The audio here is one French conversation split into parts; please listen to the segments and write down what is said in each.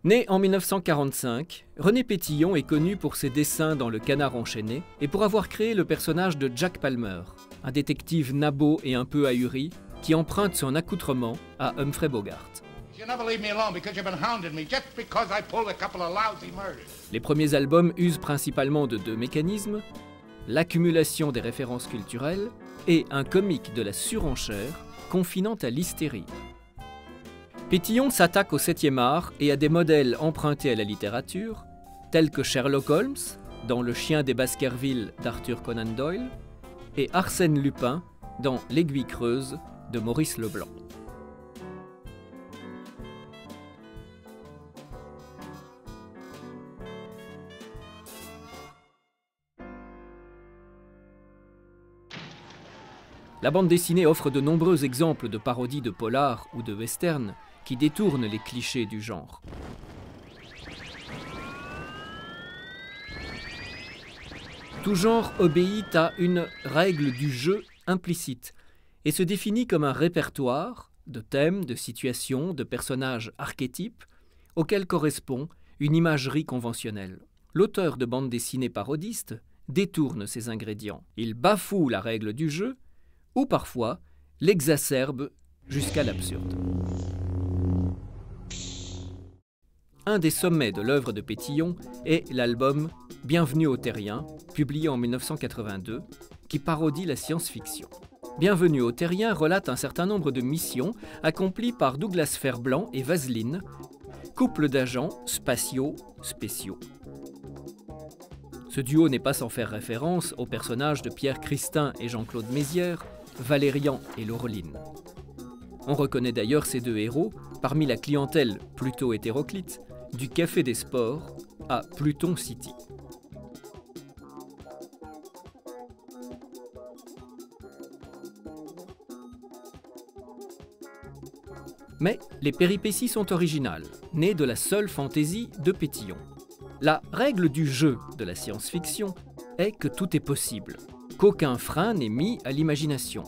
Né en 1945, René Pétillon est connu pour ses dessins dans Le Canard enchaîné et pour avoir créé le personnage de Jack Palmer, un détective nabot et un peu ahuri qui emprunte son accoutrement à Humphrey Bogart. Les premiers albums usent principalement de deux mécanismes, l'accumulation des références culturelles et un comique de la surenchère confinant à l'hystérie. Pétillon s'attaque au 7e art et à des modèles empruntés à la littérature, tels que Sherlock Holmes, dans Le Chien des Baskerville d'Arthur Conan Doyle, et Arsène Lupin, dans L'Aiguille creuse de Maurice Leblanc. La bande dessinée offre de nombreux exemples de parodies de polar ou de western qui détournent les clichés du genre. Tout genre obéit à une règle du jeu implicite et se définit comme un répertoire de thèmes, de situations, de personnages archétypes auxquels correspond une imagerie conventionnelle. L'auteur de bande dessinée parodiste détourne ces ingrédients. Il bafoue la règle du jeu ou parfois l'exacerbe jusqu'à l'absurde. Un des sommets de l'œuvre de Pétillon est l'album Bienvenue aux Terriens, publié en 1982, qui parodie la science-fiction. Bienvenue aux Terriens relate un certain nombre de missions accomplies par Douglas Fairbairn et Vaseline, couple d'agents spatiaux. Ce duo n'est pas sans faire référence aux personnages de Pierre Christin et Jean-Claude Mézières, Valérian et Laureline. On reconnaît d'ailleurs ces deux héros parmi la clientèle plutôt hétéroclite du Café des Sports à Pluton City. Mais les péripéties sont originales, nées de la seule fantaisie de Pétillon. La règle du jeu de la science-fiction est que tout est possible, qu'aucun frein n'est mis à l'imagination.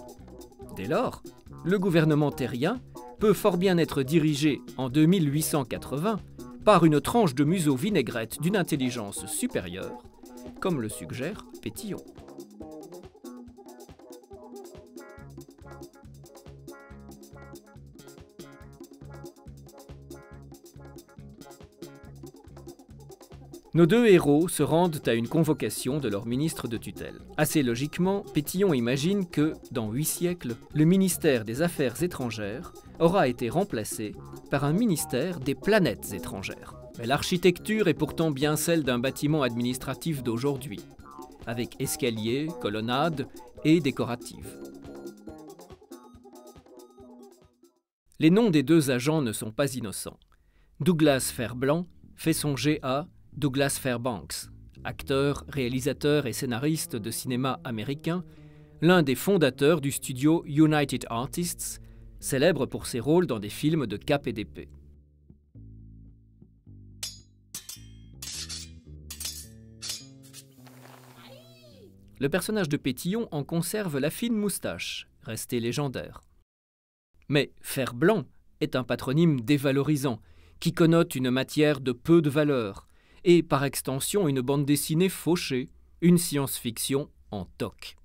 Dès lors, le gouvernement terrien peut fort bien être dirigé en 2880 par une tranche de museau vinaigrette d'une intelligence supérieure, comme le suggère Pétillon. Nos deux héros se rendent à une convocation de leur ministre de tutelle. Assez logiquement, Pétillon imagine que, dans 8 siècles, le ministère des Affaires étrangères aura été remplacé par un ministère des planètes étrangères. Mais l'architecture est pourtant bien celle d'un bâtiment administratif d'aujourd'hui, avec escaliers, colonnades et décoratifs. Les noms des deux agents ne sont pas innocents. Douglas Fairbairn fait songer à Douglas Fairbanks, acteur, réalisateur et scénariste de cinéma américain, l'un des fondateurs du studio United Artists, célèbre pour ses rôles dans des films de cap et d'épée. Le personnage de Pétillon en conserve la fine moustache, restée légendaire. Mais Fairbairn est un patronyme dévalorisant, qui connote une matière de peu de valeur, et par extension une bande dessinée fauchée, une science-fiction en toc.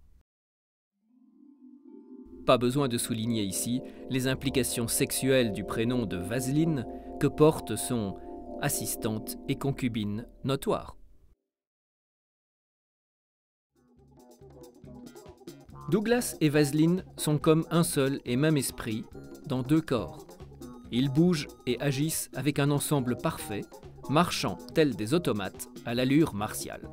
Pas besoin de souligner ici les implications sexuelles du prénom de Vaseline que porte son assistante et concubine notoire. Douglas et Vaseline sont comme un seul et même esprit dans deux corps. Ils bougent et agissent avec un ensemble parfait, marchant tels des automates à l'allure martiale.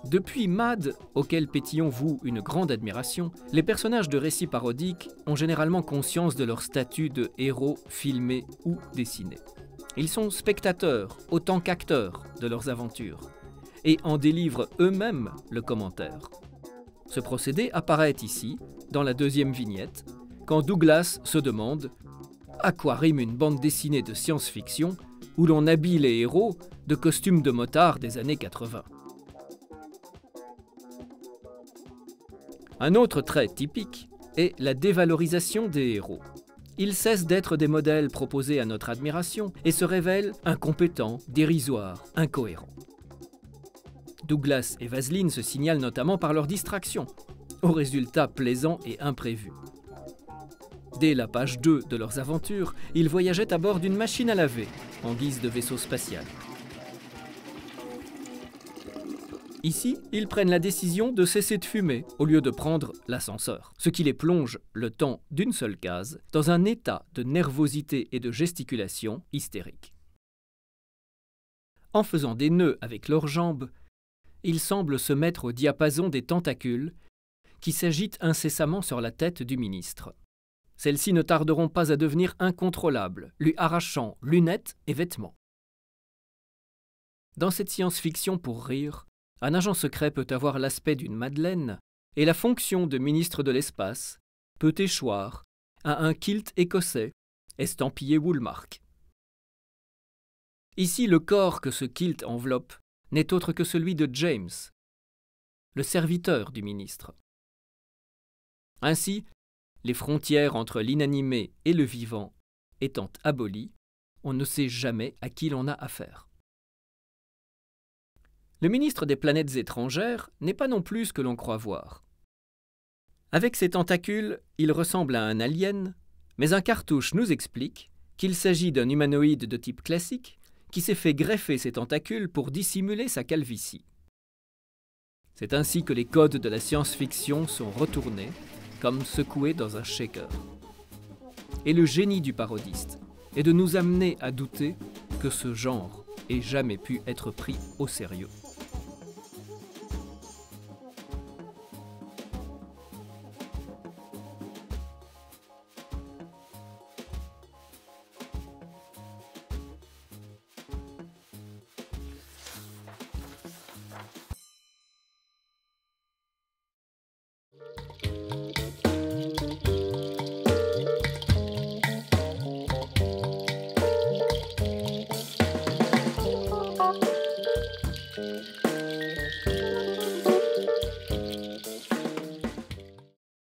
Depuis Mad, auquel Pétillon voue une grande admiration, les personnages de récits parodiques ont généralement conscience de leur statut de héros filmés ou dessinés. Ils sont spectateurs autant qu'acteurs de leurs aventures et en délivrent eux-mêmes le commentaire. Ce procédé apparaît ici, dans la deuxième vignette, quand Douglas se demande à quoi rime une bande dessinée de science-fiction où l'on habille les héros de costumes de motards des années 80. Un autre trait typique est la dévalorisation des héros. ils cessent d'être des modèles proposés à notre admiration et se révèlent incompétents, dérisoires, incohérents. Douglas et Vaseline se signalent notamment par leur distraction, aux résultats plaisants et imprévus. Dès la page 2 de leurs aventures, ils voyageaient à bord d'une machine à laver, en guise de vaisseau spatial. Ici, ils prennent la décision de cesser de fumer au lieu de prendre l'ascenseur, ce qui les plonge, le temps d'une seule case, dans un état de nervosité et de gesticulation hystérique. En faisant des nœuds avec leurs jambes, ils semblent se mettre au diapason des tentacules qui s'agitent incessamment sur la tête du ministre. Celles-ci ne tarderont pas à devenir incontrôlables, lui arrachant lunettes et vêtements. Dans cette science-fiction pour rire, un agent secret peut avoir l'aspect d'une madeleine et la fonction de ministre de l'espace peut échoir à un kilt écossais estampillé Woolmark. Ici, le corps que ce kilt enveloppe n'est autre que celui de James, le serviteur du ministre. Ainsi, les frontières entre l'inanimé et le vivant étant abolies, on ne sait jamais à qui l'on a affaire. Le ministre des planètes étrangères n'est pas non plus ce que l'on croit voir. Avec ses tentacules, il ressemble à un alien, mais un cartouche nous explique qu'il s'agit d'un humanoïde de type classique qui s'est fait greffer ses tentacules pour dissimuler sa calvitie. C'est ainsi que les codes de la science-fiction sont retournés, comme secoués dans un shaker. Et le génie du parodiste est de nous amener à douter que ce genre ait jamais pu être pris au sérieux.